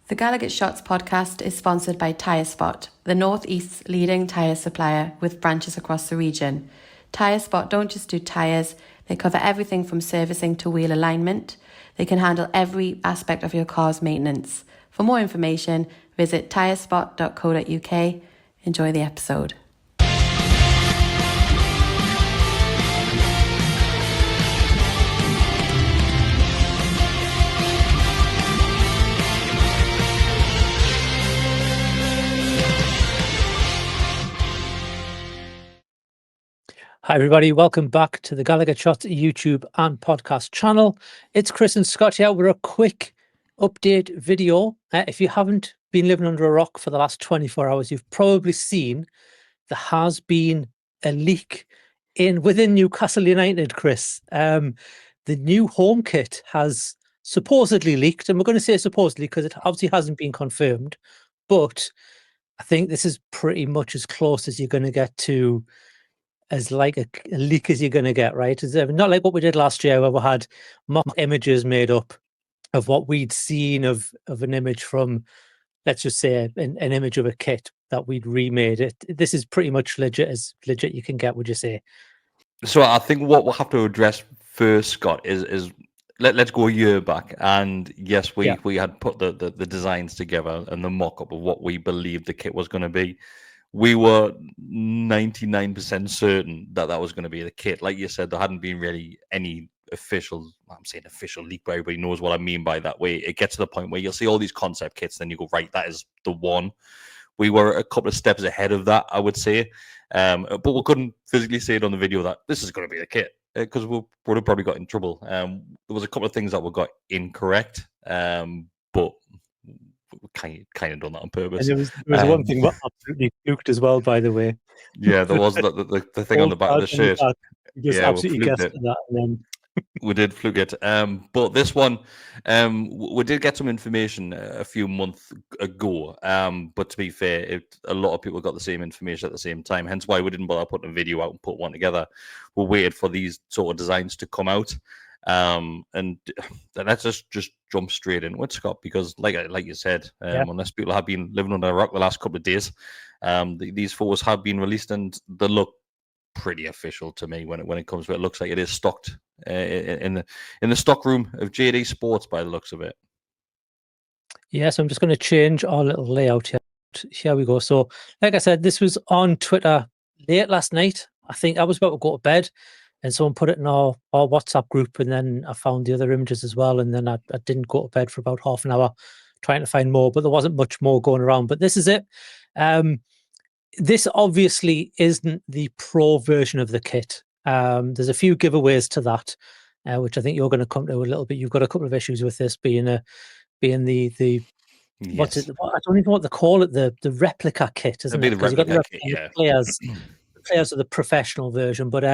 The Gallagher Shots podcast is sponsored by Tyre Spot, the Northeast's leading tyre supplier with branches across the region. Tyre Spot don't just do tyres, they cover everything from servicing to wheel alignment. They can handle every aspect of your car's maintenance. For more information, visit tyrespot.co.uk. Enjoy the episode. Hi everybody, welcome back to the Gallagher Shots YouTube and podcast channel. It's Kris and Scott here with a quick update video. If you haven't been living under a rock for the last 24 hours, you've probably seen there has been a leak within Newcastle United, Kris. The new home kit has supposedly leaked, and we're going to say supposedly because it obviously hasn't been confirmed, but I think this is pretty much as close as you're going to get to as like a leak as you're going to get, right? It's not like what we did last year where we had mock images made up of what we'd seen of an image from, let's just say, an image of a kit that we'd remade. This is pretty much as legit you can get, would you say? So I think what we'll have to address first, Scott, is let's go a year back. And yes, we had put the designs together and the mock-up of what we believed the kit was going to be. We were 99% certain that was going to be the kit. Like you said, there hadn't been really any official, I'm saying official leak, but everybody knows what I mean by that. Way it gets to the point where you'll see all these concept kits, then you go, right, that is the one. We were a couple of steps ahead of that, I would say. But we couldn't physically say it on the video that this is going to be the kit because we would have probably got in trouble. There was a couple of things that we got incorrect, but we kind of done that on purpose. And there was one thing that absolutely fluked as well, by the way. Yeah, there was the thing on the back of the shirt. Just absolutely guessed that. And then we did fluke it. But this one, we did get some information a few months ago. But to be fair, a lot of people got the same information at the same time. Hence why we didn't bother putting a video out and put one together. We waited for these sort of designs to come out. And let's just jump straight into it, Scott, because like you said, unless people have been living under a rock the last couple of days, these photos have been released and they look pretty official to me when it comes to it. It looks like it is stocked in the stock room of JD Sports by the looks of it. Yeah, so I'm just going to change our little layout here. Here we go. So like I said, this was on Twitter late last night. I think I was about to go to bed and someone put it in our WhatsApp group, and then I found the other images as well, and then I didn't go to bed for about half an hour trying to find more, but there wasn't much more going around. But this is it. This obviously isn't the pro version of the kit. There's a few giveaways to that, which I think you're going to come to a little bit. You've got a couple of issues with this being the yes. What's it? I don't even know what they call it. The replica kit, isn't it? Because you've got the kit, yeah. The players are the professional version. But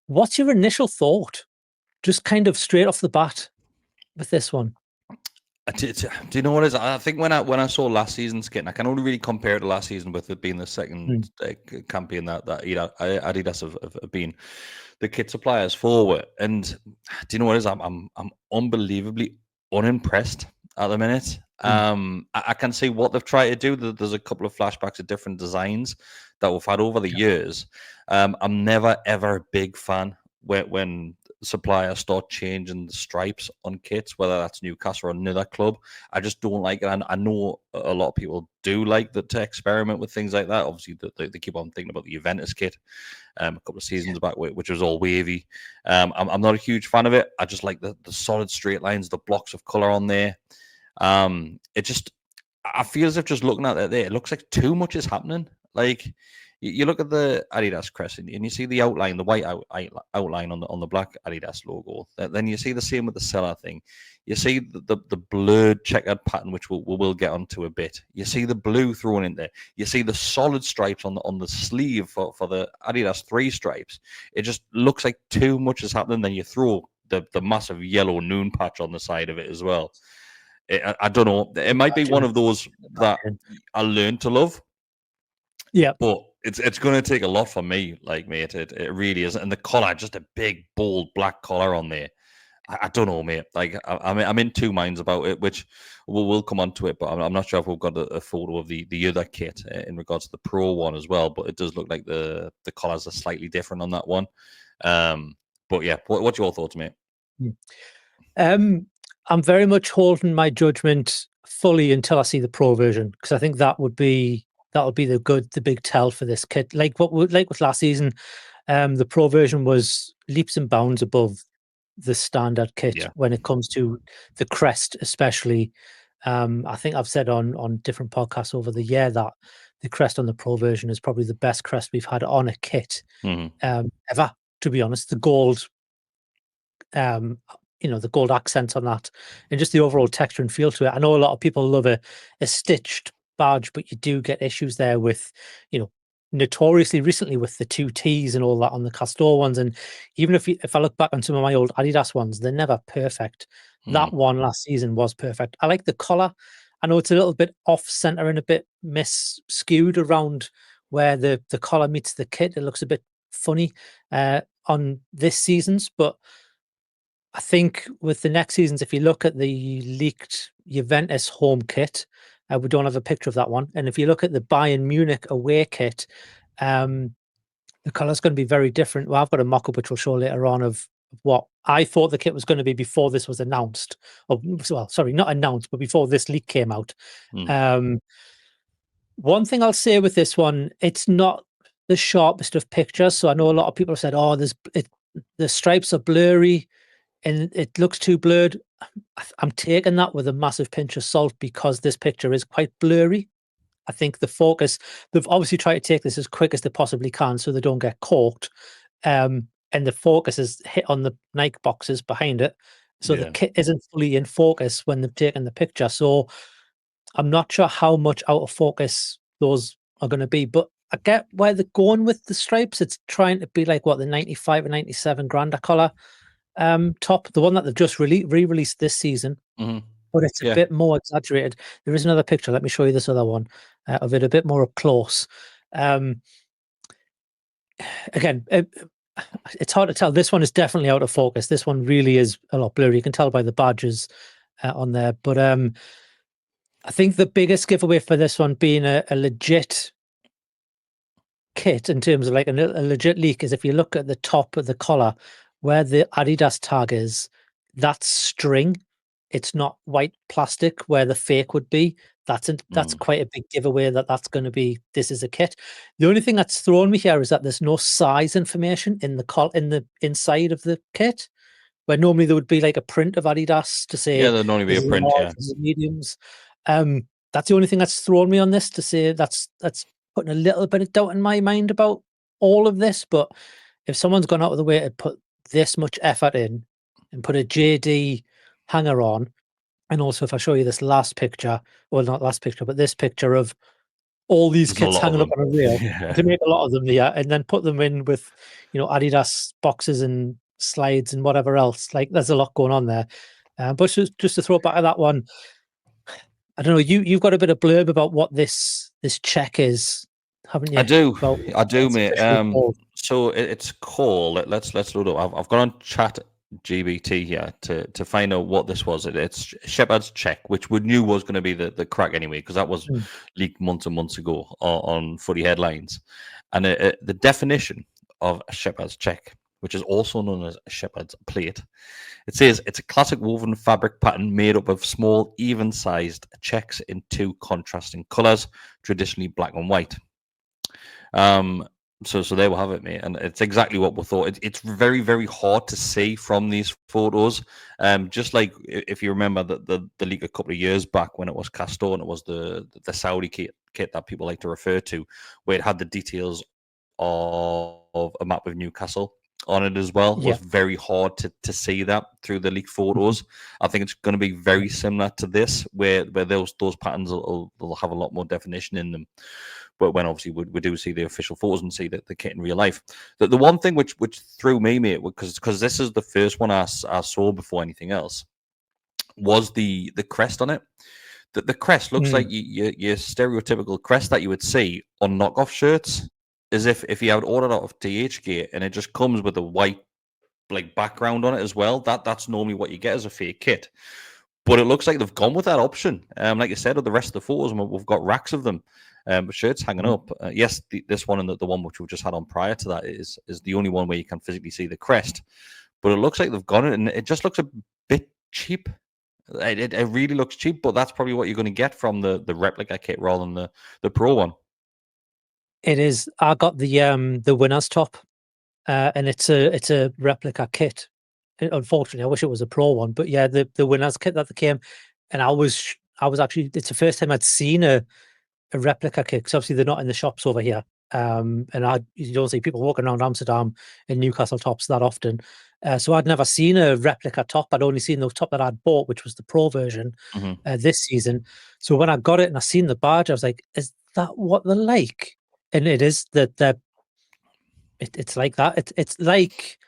what's your initial thought, just kind of straight off the bat, with this one? Do you know what it is? I think when I saw last season's kit, and I can only really compare it to last season with it being the second campaign that Adidas have been the kit suppliers for it. And do you know what it is? I'm unbelievably unimpressed at the minute. I can see what they've tried to do. There's a couple of flashbacks of different designs that we've had over the years. I'm never ever a big fan when suppliers start changing the stripes on kits, whether that's Newcastle or another club. I just don't like it. And I know a lot of people do like to experiment with things like that. Obviously, they keep on thinking about the Juventus kit a couple of seasons back, which was all wavy. I'm not a huge fan of it. I just like the solid straight lines, the blocks of color on there. I feel as if just looking at it there, it looks like too much is happening. Like, you look at the Adidas crest and you see the outline, the white outline on the black Adidas logo. Then you see the same with the Seller thing. You see the blurred checkered pattern, which we'll get onto a bit. You see the blue thrown in there. You see the solid stripes on the sleeve for the Adidas 3 stripes. It just looks like too much is happening. Then you throw the massive yellow noon patch on the side of it as well. I don't know. It might be one of those that I learned to love. Yeah, but it's going to take a lot for me, like, mate. It really is. And the collar, just a big, bold black collar on there. I don't know, mate. Like I'm in two minds about it, which we'll come on to it. But I'm not sure if we've got a photo of the other kit in regards to the Pro one as well. But it does look like the colours are slightly different on that one. But yeah, what's your thoughts, mate? I'm very much holding my judgment fully until I see the Pro version, because I think that would be the big tell for this kit. Like with last season, the Pro version was leaps and bounds above the standard kit when it comes to the crest, especially. I think I've said on different podcasts over the year that the crest on the Pro version is probably the best crest we've had on a kit ever. To be honest, the gold, the gold accents on that, and just the overall texture and feel to it. I know a lot of people love a stitched badge, but you do get issues there with, notoriously recently with the 2Ts and all that on the Castor ones. And even if I look back on some of my old Adidas ones, they're never perfect. That one last season was perfect. I like the collar. I know it's a little bit off center and a bit skewed around where the collar meets the kit. It looks a bit funny on this season's, but I think with the next seasons, if you look at the leaked Juventus home kit, we don't have a picture of that one. And if you look at the Bayern Munich away kit, the colour's going to be very different. Well, I've got a mock-up which we'll show later on of what I thought the kit was going to be before this was announced. Well, sorry, not announced, but before this leak came out. One thing I'll say with this one, it's not the sharpest of pictures. So I know a lot of people have said, "Oh, the stripes are blurry and it looks too blurred." I'm taking that with a massive pinch of salt because this picture is quite blurry. I think the focus, they've obviously tried to take this as quick as they possibly can so they don't get corked. And the focus is hit on the Nike boxes behind it. So the kit isn't fully in focus when they've taken the picture. So I'm not sure how much out of focus those are going to be, but I get where they're going with the stripes. It's trying to be like the 95 and 97 Granda collar top, the one that they've just re-released this season, but it's a bit more exaggerated. There is another picture. Let me show you this other one of it a bit more up close. Again, it's hard to tell. This one is definitely out of focus. This one really is a lot blurry. You can tell by the badges on there. But I think the biggest giveaway for this one being a legit kit in terms of like a legit leak is if you look at the top of the collar where the Adidas tag is, that's string. It's not white plastic where the fake would be. That's quite a big giveaway that's going to be, this is a kit. The only thing that's thrown me here is that there's no size information in the inside of the kit, where normally there would be like a print of Adidas to say there'd only be a print, mediums. That's the only thing that's thrown me on this, to say that's putting a little bit of doubt in my mind about all of this. But if someone's gone out of the way to put this much effort in and put a JD hanger on, and also if I show you this last picture, well, not last picture, but this picture of all these kits hanging up on a rail to make a lot of them, and then put them in with, Adidas boxes and slides and whatever else. Like, there's a lot going on there. But just to throw back at that one, I don't know. You've got a bit of blurb about what this check is, haven't you? I do, mate. So it's called. Let's load up. I've gone on Chat GBT here to find out what this was. It's Shepard's check, which we knew was going to be the crack anyway, because that was leaked months and months ago on Footy Headlines. And the definition of a Shepard's check, which is also known as a Shepherd's plate, it says it's a classic woven fabric pattern made up of small, even-sized checks in two contrasting colours, traditionally black and white. So there we have it, mate, and it's exactly what we thought. It's very, very hard to see from these photos. Just like if you remember the leak a couple of years back when it was Castor and it was the Saudi kit that people like to refer to, where it had the details of a map of Newcastle on it as well. It was very hard to see that through the leaked photos. I think it's going to be very similar to this, where those patterns will have a lot more definition in them. But when obviously we do see the official photos and see the kit in real life, the one thing which threw me, mate, because this is the first one I saw before anything else, was the crest on it. The crest looks like your stereotypical crest that you would see on knockoff shirts, as if you had ordered out of THK and it just comes with a white like background on it as well. That's normally what you get as a fake kit. But it looks like they've gone with that option. Like you said, of the rest of the photos, we've got racks of them. Shirts hanging up. Yes, this one and the one which we've just had on prior to that is the only one where you can physically see the crest. But it looks like they've gone it, and it just looks a bit cheap. It really looks cheap, but that's probably what you're going to get from the replica kit rather than the pro one. It is. I got the winner's top, and it's a replica kit. Unfortunately, I wish it was a pro one, but yeah, the winner's kit that came, and I was actually, it's the first time I'd seen a replica kit, because obviously they're not in the shops over here. And you don't see people walking around Amsterdam in Newcastle tops that often. So I'd never seen a replica top. I'd only seen the top that I'd bought, which was the pro version this season. So when I got it and I seen the badge, I was like, is that what they're like? And it is that it's like that. It's like,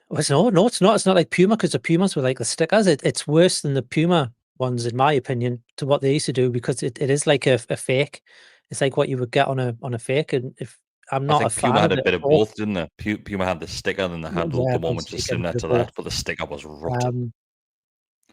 no, it's not. It's not like Puma, because the Pumas were like the stickers. It's worse than the Puma ones, in my opinion, to what they used to do, because it is like a fake. It's like what you would get on a fake. And if I'm I not a think Puma fan had of a it bit at of all. both, didn't they? Puma had the sticker, and they had the one Blue which is stick and similar the to both. that, but the sticker was rotten.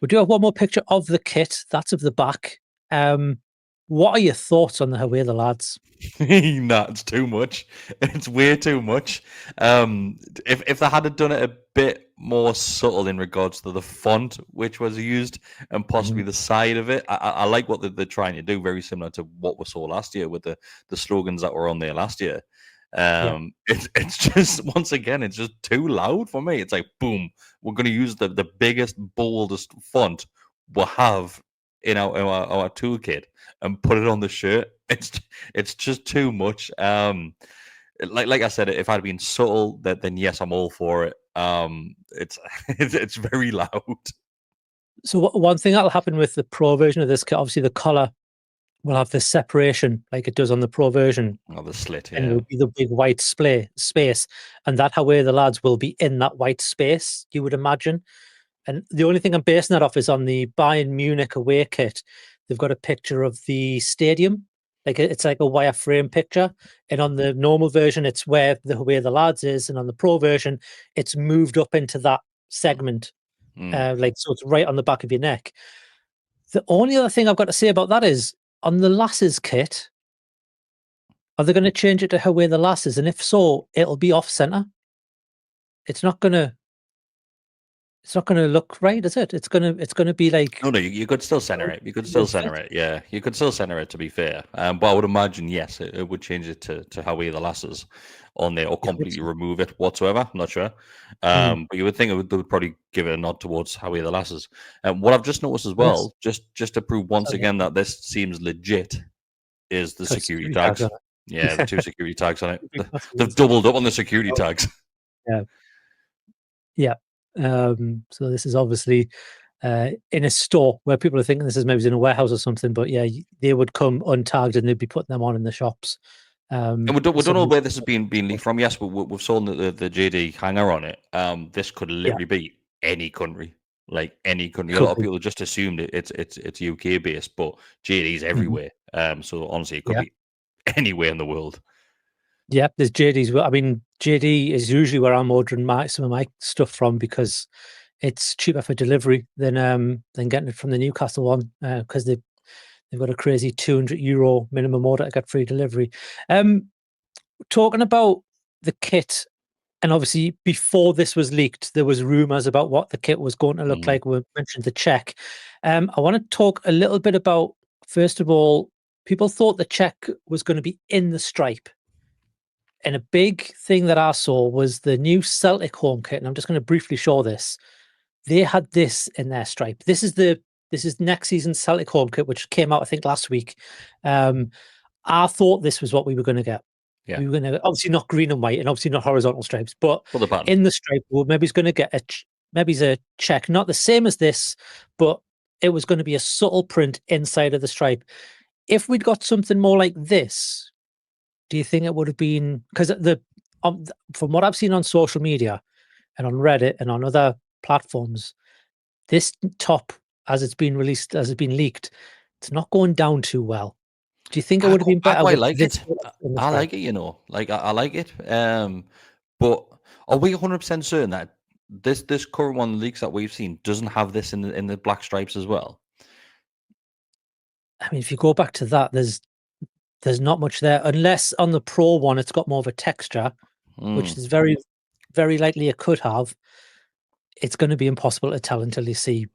We do have one more picture of the kit. That's of the back. What are your thoughts on the Away the Lads? No, it's too much. It's way too much. If they had done it a bit more subtle in regards to the font which was used and possibly the side of it, I like what they're trying to do. Very similar to what we saw last year with the slogans that were on there last year. It's just, once again, it's just too loud for me. It's like, boom, we're going to use the biggest, boldest font we'll have in our toolkit and put it on the shirt. It's just too much. Like I said, if I'd been subtle, then yes, I'm all for it. It's very loud. So one thing that'll happen with the pro version of this kit, obviously the collar will have the separation like it does on the pro version. Oh, the slit, And yeah. it'll be the big white space, and that Away the Lads will be in that white space, you would imagine. And the only thing I'm basing that off is on the Bayern Munich away kit. They've got a picture of the stadium, like it's like a wireframe picture. And on the normal version, it's where the Away the Lads is, and on the pro version, it's moved up into that segment, like so it's right on the back of your neck. The only other thing I've got to say about that is on the Lasses kit, are they going to change it to Away the Lasses? And if so, it'll be off center. It's not gonna look right, is it? It's gonna be like, No, you could still center it. You could still center it. Yeah, you could still center it, to be fair. But I would imagine, yes, it would change it to how we the lasses on there, or completely remove it whatsoever. I'm not sure. But you would think they would probably give it a nod towards how we the lasses. What I've just noticed as well, just to prove once again that this seems legit, is the security tags. Yeah, the 2 security tags on it. They've doubled up on the security tags. Yeah. So this is obviously in a store where people are thinking this is maybe in a warehouse or something, but yeah, they would come untagged and they'd be putting them on in the shops. And we don't know where this has been leaked from. Yes, we've saw the JD hanger on it. This could literally be any country, like any country. A lot of people just assumed it's UK based, but JD's everywhere. So honestly, it could be anywhere in the world. Yeah, there's JD's. I mean, JD is usually where I'm ordering some of my stuff from, because it's cheaper for delivery than getting it from the Newcastle one, because they've got a crazy €200 minimum order to get free delivery. Talking about the kit, and obviously before this was leaked, there was rumors about what the kit was going to look like. We mentioned the check. I want to talk a little bit about, first of all, people thought the check was going to be in the stripe. And a big thing that I saw was the new Celtic home kit, and I'm just going to briefly show this. They had this in their stripe. This is next season's Celtic home kit, which came out, I think, last week. I thought this was what we were going to get. Yeah. We were going to, obviously not green and white, and obviously not horizontal stripes, but in the stripe, well, maybe he's going to get a check, not the same as this, but it was going to be a subtle print inside of the stripe. If we'd got something more like this, do you think it would have been, because from what I've seen on social media and on Reddit and on other platforms, this top, as it's been released, as it's been leaked, it's not going down too well. Do you think it would have been better? I quite like it. I like it, like I like it. But Are we 100% certain that this current one, the leaks that we've seen, doesn't have this in the black stripes as well? I mean, if you go back to that, there's not much there, unless on the Pro one it's got more of a texture, which is very, very likely it could have. It's going to be impossible to tell until you see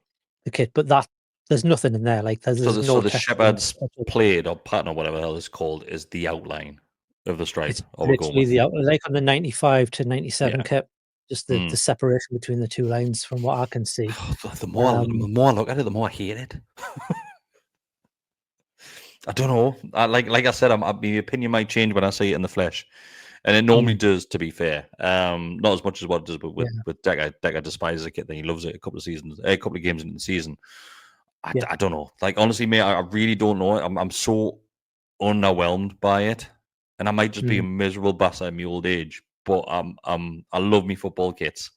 the kit, but there's nothing in there. Like there's no So the texture. shepherd's plaid or pattern or whatever the hell it's called is the outline of the stripe. It's We're going literally with. like on the 95 to 97 Yeah. kit, just the separation between the two lines from what I can see. The more I look at it, the more I hate it. I don't know. Like I said, my opinion might change when I see it in the flesh, and it normally does. To be fair, not as much as what it does, but with Decker. Decker despises the kit, then he loves it a couple of games into the season. I don't know. Like honestly, mate, I really don't know. I'm so underwhelmed by it, and I might just be a miserable bastard in my old age. But I love me football kits.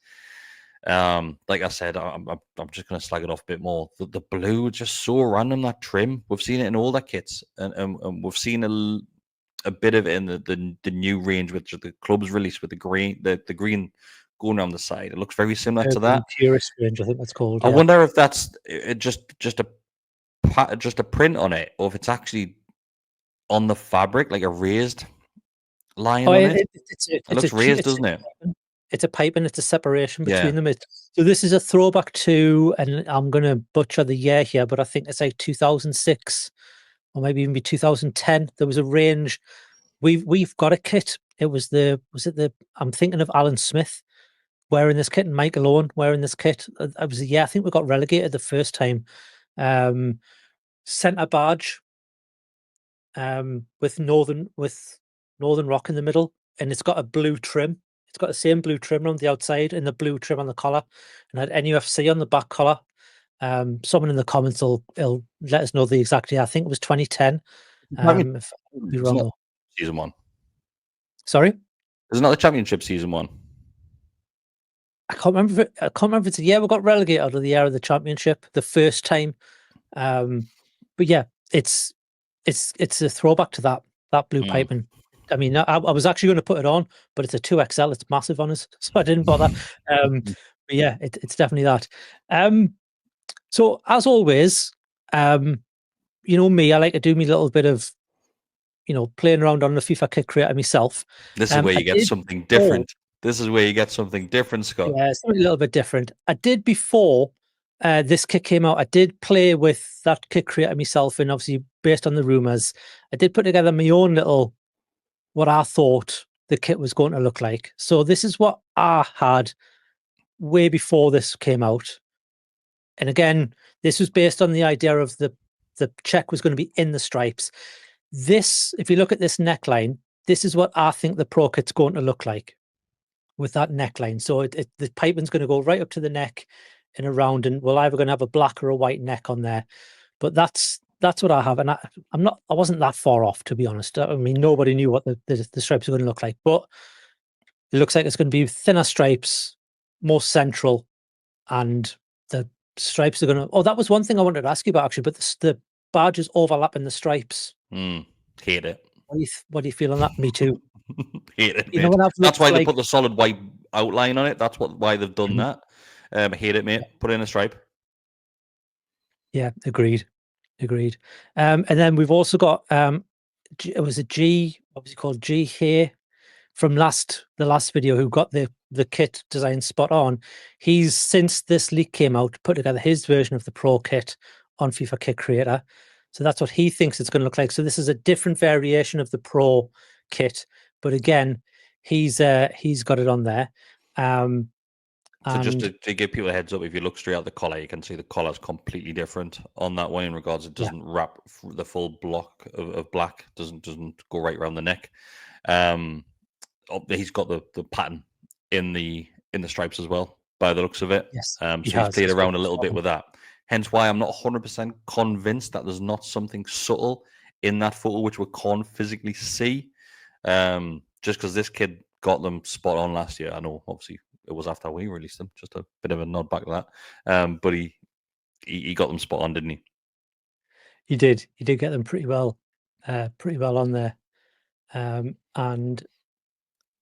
Like I said, I'm just going to slag it off a bit more. The blue is just so random. That trim, we've seen it in all the kits, and we've seen a bit of it in the new range which the club's released with the green green going around the side. It looks very similar to that. Purist range, I think that's called. I wonder if that's just a print on it, or if it's actually on the fabric, like a raised line on it. It looks raised, doesn't it? It's a pipe and it's a separation between them. So this is a throwback to, and I'm going to butcher the year here, but I think it's like 2006 or maybe even be 2010. There was a range. We've got a kit. It was I'm thinking of Alan Smith wearing this kit and Michael Owen wearing this kit. It was I think we got relegated the first time. Centre badge with Northern Rock in the middle, and it's got a blue trim. It's got the same blue trim on the outside and the blue trim on the collar, and had NUFC on the back collar. Someone in the comments will let us know the exact year. I think it was 2010. If I'll be wrong. Season 1. Sorry? Isn't that the Championship Season 1? I can't remember if it's the year we got relegated out of the year of the Championship, the first time. But yeah, it's a throwback to that blue piping. I mean, I was actually going to put it on, but it's a 2XL. It's massive on us, so I didn't bother. But yeah, it's definitely that. So as always, you know me, I like to do me little bit of, playing around on the FIFA kit creator myself. This is where you get something different. This is where you get something different, Scott. Yeah, it's a little bit different. I did before this kit came out. I did play with that kit creator myself, and obviously based on the rumors, I did put together my own little, what I thought the kit was going to look like. So this is what I had way before this came out. And again, this was based on the idea of the check was going to be in the stripes. This, if you look at this neckline, this is what I think the Pro kit's going to look like with that neckline. So the piping's going to go right up to the neck and around, and we're either going to have a black or a white neck on there. But that's what I have, and I wasn't that far off, to be honest. I mean, nobody knew what the stripes are going to look like, but it looks like it's going to be thinner stripes, more central, and the stripes are going to. Oh, that was one thing I wanted to ask you about actually. But the badges overlapping the stripes. Hate it. What do you feel on that? Me too. Hate it. That's why they put the solid white outline on it. That's why they've done that. Hate it, mate. Put in a stripe. Yeah, agreed. And then we've also got it was a G, obviously called G here from the last video, who got the kit design spot on. He's, since this leak came out, put together his version of the Pro kit on FIFA Kit Creator. So that's what he thinks it's going to look like. So this is a different variation of the Pro kit, but again, he's got it on there. So just to give people a heads up, if you look straight at the collar, you can see the collar's completely different on that one in regards. It doesn't wrap the full block of black. Doesn't go right around the neck. He's got the pattern in the stripes as well, by the looks of it. Yes, so he's played around a little bit with that. Hence why I'm not 100% convinced that there's not something subtle in that photo which we can't physically see. Just because this kid got them spot on last year. I know, obviously, it was after we released them. Just a bit of a nod back to that. But he got them spot on, didn't he? He did. He did get them pretty well on there. And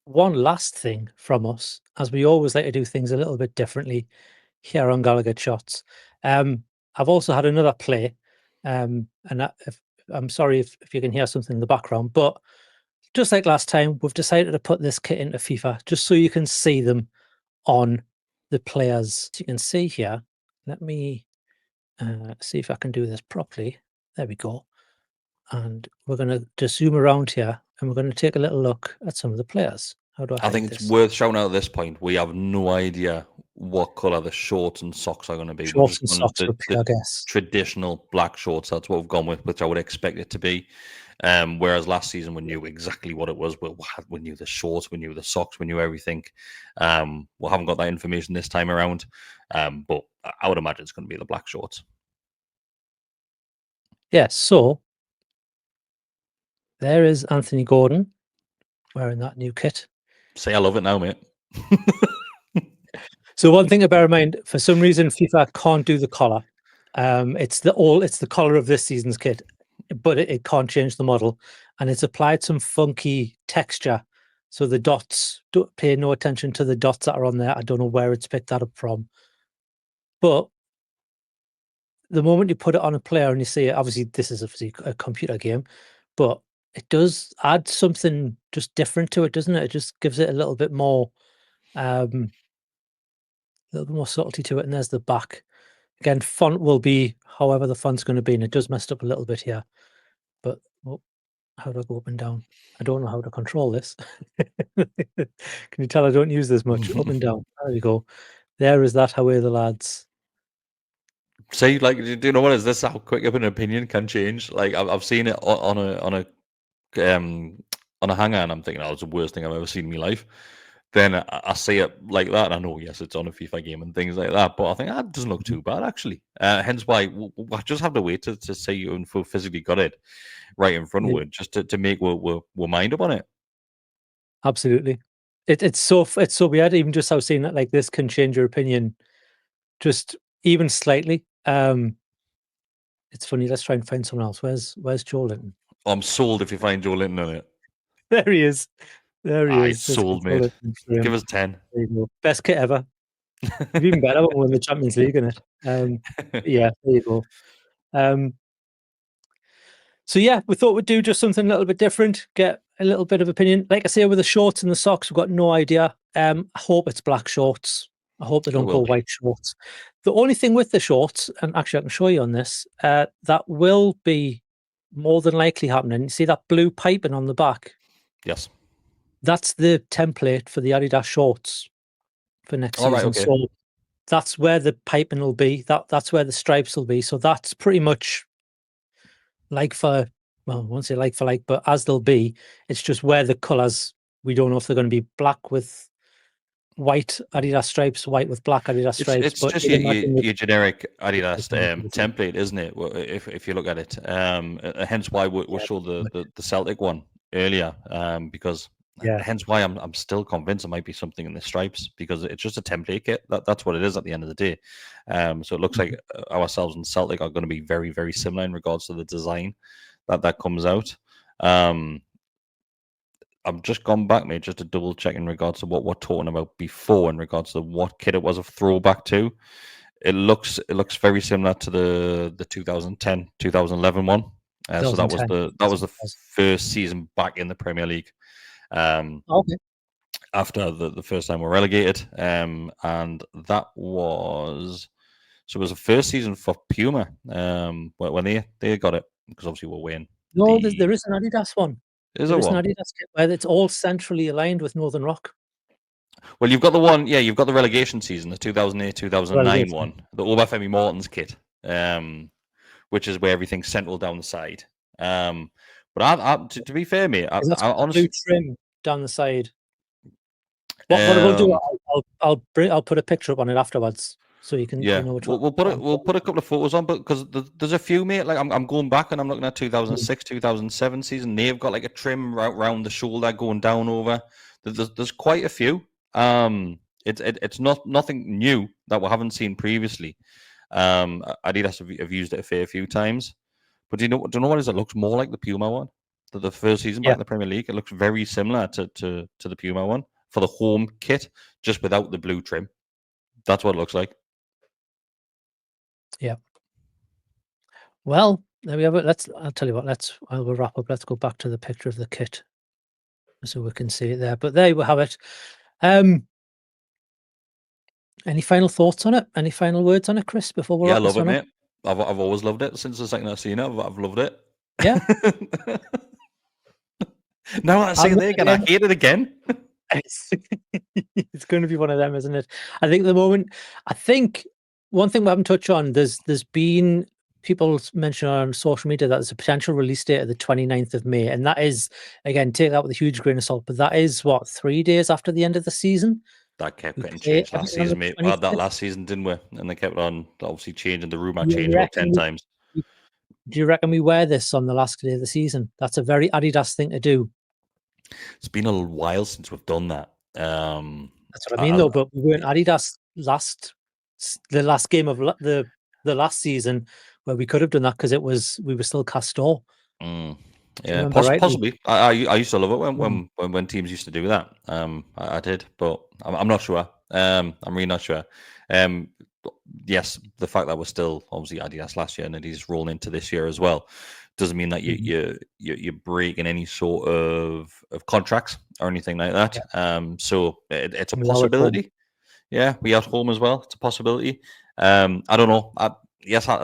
one last thing from us, as we always like to do things a little bit differently here on Gallagher Shots. I've also had another play, and I'm sorry if you can hear something in the background, but just like last time, we've decided to put this kit into FIFA just so you can see them on the players. As you can see here, let me see if I can do this properly. There we go. And we're going to just zoom around here and we're going to take a little look at some of the players. How do I I hide think it's this? worth shouting out at this point. We have no idea what colour the shorts and socks are going to be. We've Shorts just and gone socks repeat, I guess. traditional black shorts. That's what we've gone with, which I would expect it to be. Whereas last season we knew exactly what it was. We knew the shorts, we knew the socks, we knew everything. We haven't got that information this time around, but I would imagine it's going to be the black shorts. Yeah, so there is Anthony Gordon wearing that new kit. Say I love it now, mate. So one thing to bear in mind, for some reason, FIFA can't do the collar. It's the collar of this season's kit, but it can't change the model, and it's applied some funky texture. So the dots, don't pay no attention to the dots that are on there. I don't know where it's picked that up from, but the moment you put it on a player and you see it, obviously this is a computer game, but it does add something just different to it, doesn't it? It just gives it a little bit more subtlety to it. And there's the back. Again, font will be however the font's going to be, and it does mess up a little bit here. But how do I go up and down? I don't know how to control this. Can you tell I don't use this much? Up and down. There we go. There is that. How are the lads? Say, like, do you know what is this? How quick of an opinion can change? Like, I've seen it on a hanger, and I'm thinking, oh, it's the worst thing I've ever seen in my life. Then I see it like that, and I know, yes, it's on a FIFA game and things like that, but I think it doesn't look too bad, actually. Hence why I just have to wait to see you and physically got it right in front of it, just to make we're mind up on it. Absolutely. It's so weird. Even just how seeing it like this can change your opinion, just even slightly. It's funny. Let's try and find someone else. Where's Joe Linton? I'm sold if you find Joe Linton on it. There he is. There he is. It's sold, mate. Give us 10. There you go. Best kit ever. Even better when we win the Champions League in it. Yeah, there you go. So yeah, we thought we'd do just something a little bit different, get a little bit of opinion. Like I say, with the shorts and the socks, we've got no idea. I hope it's black shorts. I hope they don't go white shorts. The only thing with the shorts, and actually I can show you on this, that will be more than likely happening. You see that blue piping on the back? Yes. That's the template for the Adidas shorts for next season. Right, okay. So that's where the piping will be. That's where the stripes will be. So that's pretty much I won't say like for like, but as they'll be. It's just where the colours, we don't know if they're going to be black with white Adidas stripes, white with black Adidas stripes. It's just your generic Adidas template, isn't it? If you look at it, hence why we showed the Celtic one earlier, because hence why I'm still convinced it might be something in the stripes, because it's just a template kit. That's what it is at the end of the day. So it looks like ourselves and Celtic are going to be very, very similar in regards to the design that comes out. I've just gone back, mate, just to double check in regards to what we're talking about before, in regards to what kit it was a throwback to. It looks very similar to the 2010, 2011 one. So that was the first season back in the Premier League. Okay. After the first time we're relegated, and that was it was the first season for Puma, when they got it, because obviously we're winning. No, there is an Adidas one. Is there one? An Adidas kit where it's all centrally aligned with Northern Rock. Well, you've got the one, you've got the relegation season, the 2008-2009 one, the Obafemi Morton's kit, which is where everything's central down the side. But to be fair, mate, I honestly, blue trim down the side. What I will do, I'll put a picture up on it afterwards, so you can you know which one. We'll put a couple of photos on, but because there's a few, mate. Like I'm going back and I'm looking at 2006, 2007 season. They've got like a trim round the shoulder going down over. There's quite a few. It's nothing new that we haven't seen previously. Adidas have used it a fair few times, but do you know what it is? It looks more like the Puma one. the first season back in the Premier League. It looks very similar to the Puma one for the home kit, just without the blue trim. That's what it looks like. Yeah. Well, there we have it. I'll tell you what, we'll wrap up. Let's go back to the picture of the kit so we can see it there. But there we have it. Any final thoughts on it? Any final words on it, Chris, before we I wrap love this it, one mate. I've always loved it since the second I've seen it. I've loved it. Yeah. Now I see it there again, I hate it again. It's going to be one of them, isn't it? I think one thing we haven't touched on, there's been people mention on social media that there's a potential release date of the 29th of May. And that is, again, take that with a huge grain of salt, but that is what, 3 days after the end of the season? That kept getting changed last season, mate. We had that last season, didn't we? And they kept on obviously changing. The rumour changed about 10 times. Do you reckon we wear this on the last day of the season? That's a very Adidas thing to do. It's been a little while since we've done that. That's what I mean, though. But we weren't Adidas the last game of the last season where we could have done that because we were still Castor. Yeah, possibly. I used to love it when teams used to do that. I did, but I'm not sure. I'm really not sure. Yes, the fact that we're still obviously Adidas last year and Adidas rolling into this year as well doesn't mean that you're breaking any sort of contracts or anything like that. Yeah. So it's a possibility. Yeah, we at home as well. It's a possibility. I don't know.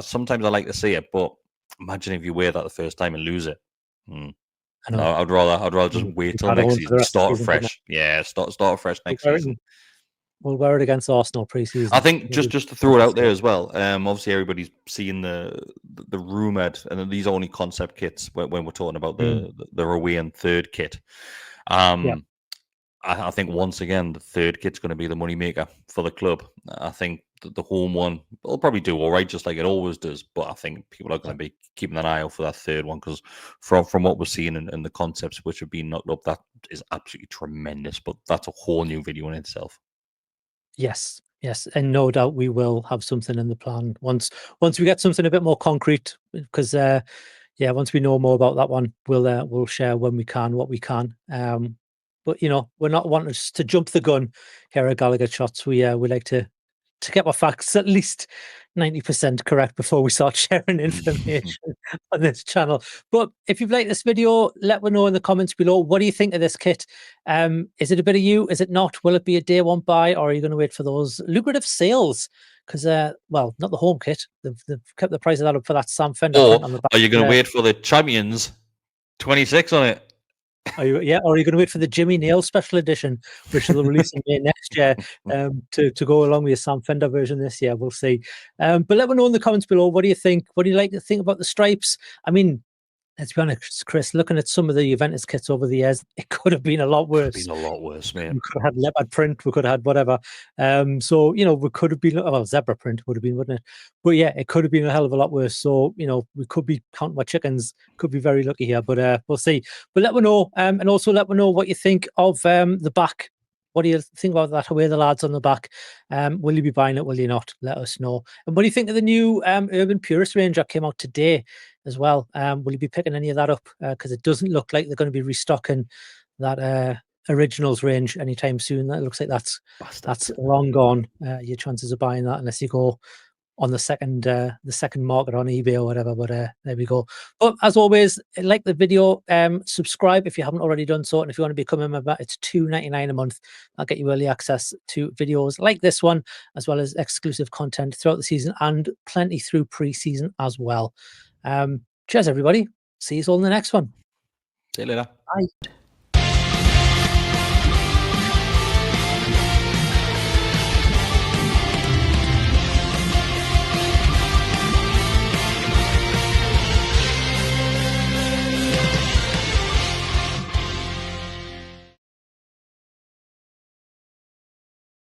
Sometimes I like to see it, but imagine if you wear that the first time and lose it. I know. I'd rather just wait till next season, start fresh. Yeah, start fresh next season. We'll wear it against Arsenal pre-season. I think just to throw it out there as well. Obviously, everybody's seeing the rumored, and these are only concept kits when we're talking about the away and third kit. I think once again the third kit's going to be the moneymaker for the club. I think the home one will probably do all right, just like it always does. But I think people are going to be keeping an eye out for that third one because from what we're seeing and the concepts which have been knocked up, that is absolutely tremendous. But that's a whole new video in itself. Yes, and no doubt we will have something in the plan once we get something a bit more concrete. Because once we know more about that one, we'll share when we can what we can. But we're not wanting to jump the gun here at Gallagher Shots. We like to get our facts at least 90% correct before we start sharing information on this channel. But if you've liked this video, let me know in the comments below. What do you think of this kit? Is it a bit of you? Is it not? Will it be a day one buy, or are you going to wait for those lucrative sales? Because, not the home kit. They've kept the price of that up for that Sam Fender print on the back. Are you going to wait for the Champions 26 on it? Or are you going to wait for the Jimmy Nail special edition, which will release in May next year, to go along with your Sam Fender version this year? We'll see. But let me know in the comments below. What do you think? What do you like to think about the stripes? I mean, let's be honest, Chris, looking at some of the Juventus kits over the years, it could have been a lot worse. It could have been a lot worse, man. We could have had leopard print, we could have had whatever. So, we could have been, well, zebra print would have been, wouldn't it? But yeah, it could have been a hell of a lot worse. So, we could be counting our chickens, could be very lucky here, but we'll see. But let me know, and also let me know what you think of the back. What do you think about that? Away the lads on the back. Will you be buying it? Will you not? Let us know. And what do you think of the new Urban Purist range that came out today as well? Will you be picking any of that up? Because it doesn't look like they're going to be restocking that Originals range anytime soon. That looks like that's long gone. Your chances of buying that unless you go on the second market on eBay or whatever. But there we go. But as always, like the video, subscribe if you haven't already done so, and if you want to become a member, it's $2.99 a month. I'll get you early access to videos like this one, as well as exclusive content throughout the season and plenty through pre-season as well. Cheers, everybody. See you all in the next one. See you later. Bye.